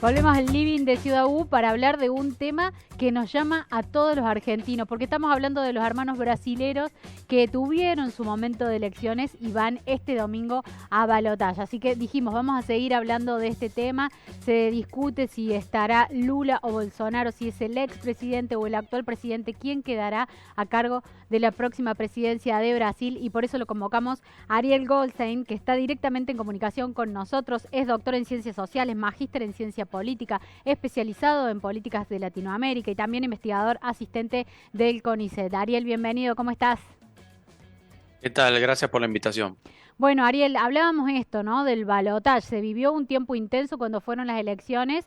Volvemos al living de Ciudad U para hablar de un tema que nos llama a todos los argentinos, porque estamos hablando de los hermanos brasileros que tuvieron su momento de elecciones y van este domingo a balotaje. Así que dijimos, vamos a seguir hablando de este tema. Se discute si estará Lula o Bolsonaro, si es el expresidente o el actual presidente, quién quedará a cargo de la próxima presidencia de Brasil, y por eso lo convocamos a Ariel Goldstein, que está directamente en comunicación con nosotros. Es doctor en Ciencias Sociales, magíster en Ciencia Política, especializado en políticas de Latinoamérica y también investigador asistente del CONICET. Ariel, bienvenido, ¿cómo estás? ¿Qué tal? Gracias por la invitación. Bueno, Ariel, hablábamos esto, ¿no? Del balotaje. Se vivió un tiempo intenso cuando fueron las elecciones,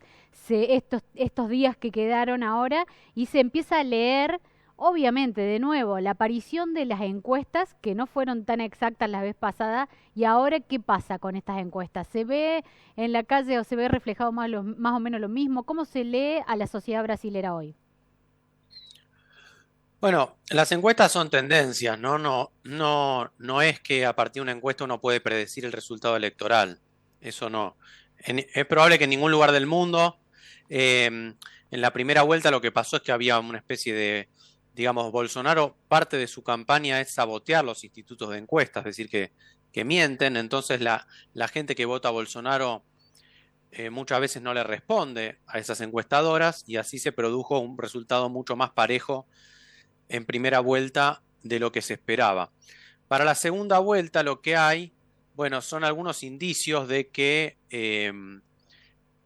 estos días que quedaron ahora, y se empieza a leer, obviamente, de nuevo, la aparición de las encuestas, que no fueron tan exactas la vez pasada, y ahora, ¿qué pasa con estas encuestas? ¿Se ve en la calle o se ve reflejado más o menos lo mismo? ¿Cómo se lee a la sociedad brasilera hoy? Bueno, las encuestas son tendencias, ¿no? No es que a partir de una encuesta uno puede predecir el resultado electoral. Eso no. Es probable que en ningún lugar del mundo, en la primera vuelta lo que pasó es que había una especie de, digamos, Bolsonaro, parte de su campaña es sabotear los institutos de encuestas, es decir, que mienten. Entonces la gente que vota a Bolsonaro muchas veces no le responde a esas encuestadoras y así se produjo un resultado mucho más parejo en primera vuelta de lo que se esperaba. Para la segunda vuelta lo que hay, bueno, son algunos indicios de que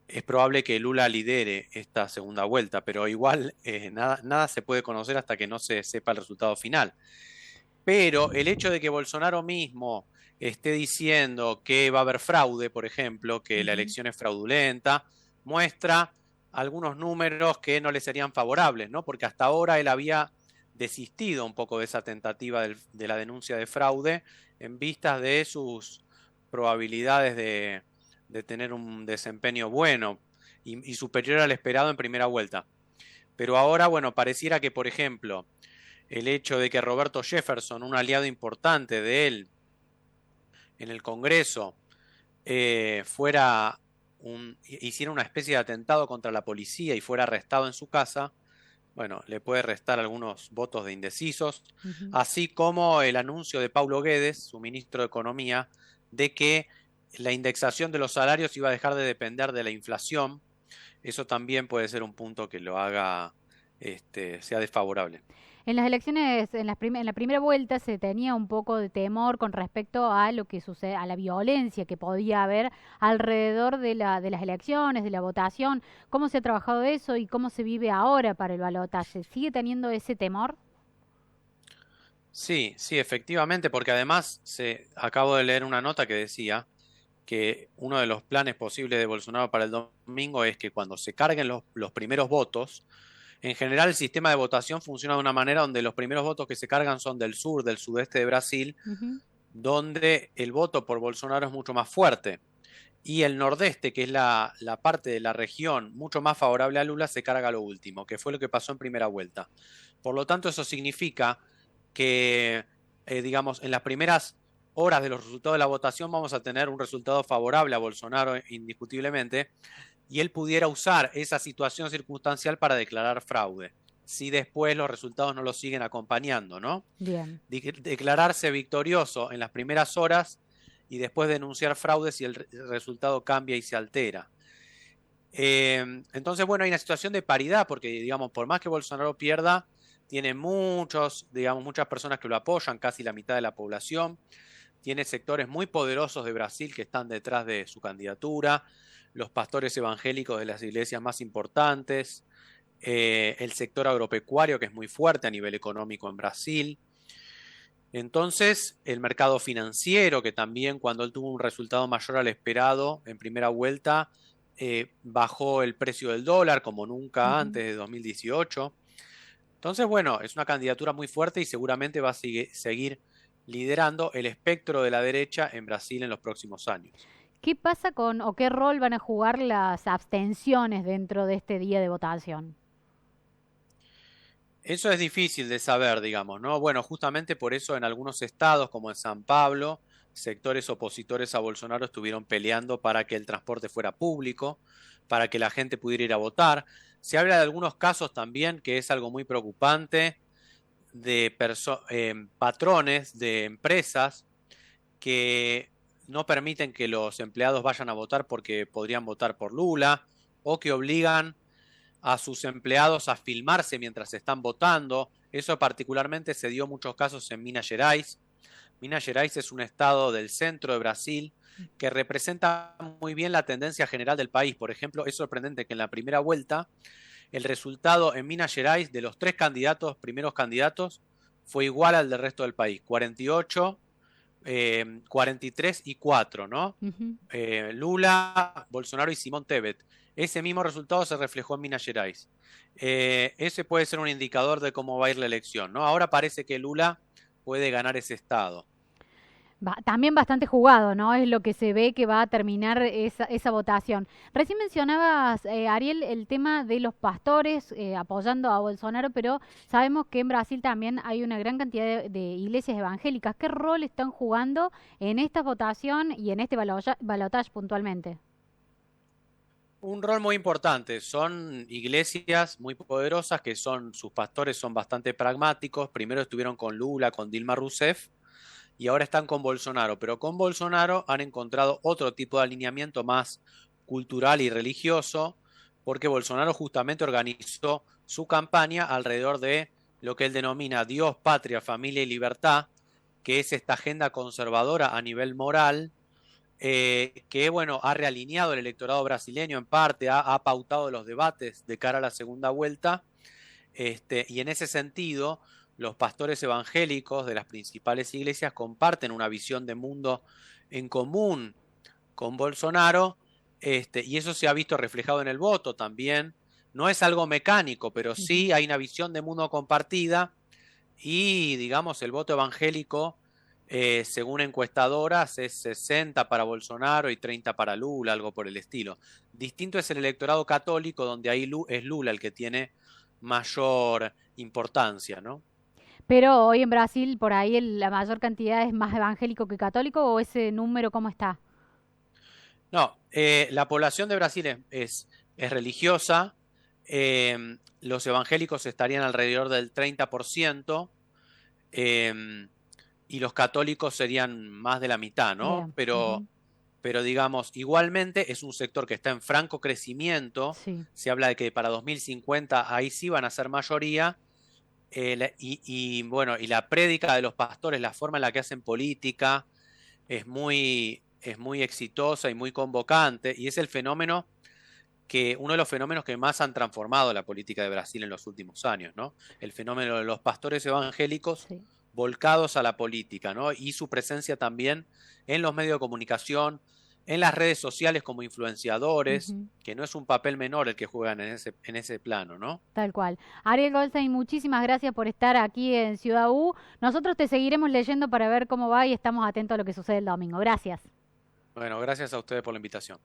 es probable que Lula lidere esta segunda vuelta, pero igual nada se puede conocer hasta que no se sepa el resultado final. Pero el hecho de que Bolsonaro mismo esté diciendo que va a haber fraude, por ejemplo, que la elección es fraudulenta, muestra algunos números que no le serían favorables, ¿no? Porque hasta ahora él había desistido un poco de esa tentativa de la denuncia de fraude en vistas de sus probabilidades de tener un desempeño bueno y superior al esperado en primera vuelta. Pero ahora, bueno, pareciera que, por ejemplo, el hecho de que Roberto Jefferson, un aliado importante de él en el Congreso, hiciera una especie de atentado contra la policía y fuera arrestado en su casa, bueno, le puede restar algunos votos de indecisos, Ujú. así como el anuncio de Paulo Guedes, su ministro de Economía, de que la indexación de los salarios iba a dejar de depender de la inflación. Eso también puede ser un punto que lo haga, sea desfavorable. En las elecciones, en la primera vuelta se tenía un poco de temor con respecto a lo que sucede, a la violencia que podía haber alrededor de las elecciones, de la votación. ¿Cómo se ha trabajado eso y cómo se vive ahora para el balotaje? ¿Sigue teniendo ese temor? Sí, sí, efectivamente, porque además acabo de leer una nota que decía que uno de los planes posibles de Bolsonaro para el domingo es que cuando se carguen los primeros votos, en general el sistema de votación funciona de una manera donde los primeros votos que se cargan son del sur, del sudeste de Brasil, Ujú. donde el voto por Bolsonaro es mucho más fuerte. Y el nordeste, que es la parte de la región mucho más favorable a Lula, se carga lo último, que fue lo que pasó en primera vuelta. Por lo tanto, eso significa que, digamos, en las primeras horas de los resultados de la votación vamos a tener un resultado favorable a Bolsonaro indiscutiblemente, y él pudiera usar esa situación circunstancial para declarar fraude, si después los resultados no lo siguen acompañando, ¿no? Bien. Declararse victorioso en las primeras horas y después denunciar fraude si el resultado cambia y se altera. Entonces, bueno, hay una situación de paridad, porque, digamos, por más que Bolsonaro pierda, tiene muchas personas que lo apoyan, casi la mitad de la población. Tiene sectores muy poderosos de Brasil que están detrás de su candidatura, los pastores evangélicos de las iglesias más importantes, el sector agropecuario que es muy fuerte a nivel económico en Brasil. Entonces, el mercado financiero, que también cuando él tuvo un resultado mayor al esperado en primera vuelta, bajó el precio del dólar como nunca Ujú. antes de 2018. Entonces, bueno, es una candidatura muy fuerte y seguramente va a seguir liderando el espectro de la derecha en Brasil en los próximos años. ¿Qué pasa con o qué rol van a jugar las abstenciones dentro de este día de votación? Eso es difícil de saber, digamos, ¿no? Bueno, justamente por eso en algunos estados, como en San Pablo, sectores opositores a Bolsonaro estuvieron peleando para que el transporte fuera público, para que la gente pudiera ir a votar. Se habla de algunos casos también, que es algo muy preocupante, de patrones de empresas que no permiten que los empleados vayan a votar porque podrían votar por Lula, o que obligan a sus empleados a filmarse mientras están votando. Eso particularmente se dio en muchos casos en Minas Gerais. Minas Gerais es un estado del centro de Brasil que representa muy bien la tendencia general del país. Por ejemplo, es sorprendente que en la primera vuelta el resultado en Minas Gerais de los tres primeros candidatos, fue igual al del resto del país, 48, 43 y 4, ¿no? Lula, Bolsonaro y Simón Tebet. Ese mismo resultado se reflejó en Minas Gerais. Ese puede ser un indicador de cómo va a ir la elección, ¿no? Ahora parece que Lula puede ganar ese estado. También bastante jugado, ¿no? Es lo que se ve que va a terminar esa votación. Recién mencionabas, Ariel, el tema de los pastores apoyando a Bolsonaro, pero sabemos que en Brasil también hay una gran cantidad de iglesias evangélicas. ¿Qué rol están jugando en esta votación y en este balotaje puntualmente? Un rol muy importante. Son iglesias muy poderosas que sus pastores son bastante pragmáticos. Primero estuvieron con Lula, con Dilma Rousseff, y ahora están con Bolsonaro, pero con Bolsonaro han encontrado otro tipo de alineamiento más cultural y religioso, porque Bolsonaro justamente organizó su campaña alrededor de lo que él denomina Dios, Patria, Familia y Libertad, que es esta agenda conservadora a nivel moral, que bueno, ha realineado el electorado brasileño en parte, ha pautado los debates de cara a la segunda vuelta, y en ese sentido los pastores evangélicos de las principales iglesias comparten una visión de mundo en común con Bolsonaro, y eso se ha visto reflejado en el voto también. No es algo mecánico, pero sí hay una visión de mundo compartida, y digamos el voto evangélico, según encuestadoras, es 60 para Bolsonaro y 30 para Lula, algo por el estilo. Distinto es el electorado católico, donde ahí es Lula el que tiene mayor importancia, ¿no? Pero hoy en Brasil, por ahí la mayor cantidad es más evangélico que católico, ¿o ese número cómo está? No, la población de Brasil es religiosa. Los evangélicos estarían alrededor del 30%, y los católicos serían más de la mitad, ¿no? Bien. Pero digamos, igualmente es un sector que está en franco crecimiento. Sí. Se habla de que para 2050 ahí sí van a ser mayoría. Bueno, y la prédica de los pastores, la forma en la que hacen política, es muy exitosa y muy convocante, y es uno de los fenómenos que más han transformado la política de Brasil en los últimos años, ¿no? El fenómeno de los pastores evangélicos Sí. volcados a la política, ¿no? Y su presencia también en los medios de comunicación, en las redes sociales como influenciadores, que no es un papel menor el que juegan en ese plano, ¿no? Tal cual. Ariel Goldstein, muchísimas gracias por estar aquí en Ciudad U. Nosotros te seguiremos leyendo para ver cómo va y estamos atentos a lo que sucede el domingo. Gracias. Bueno, gracias a ustedes por la invitación.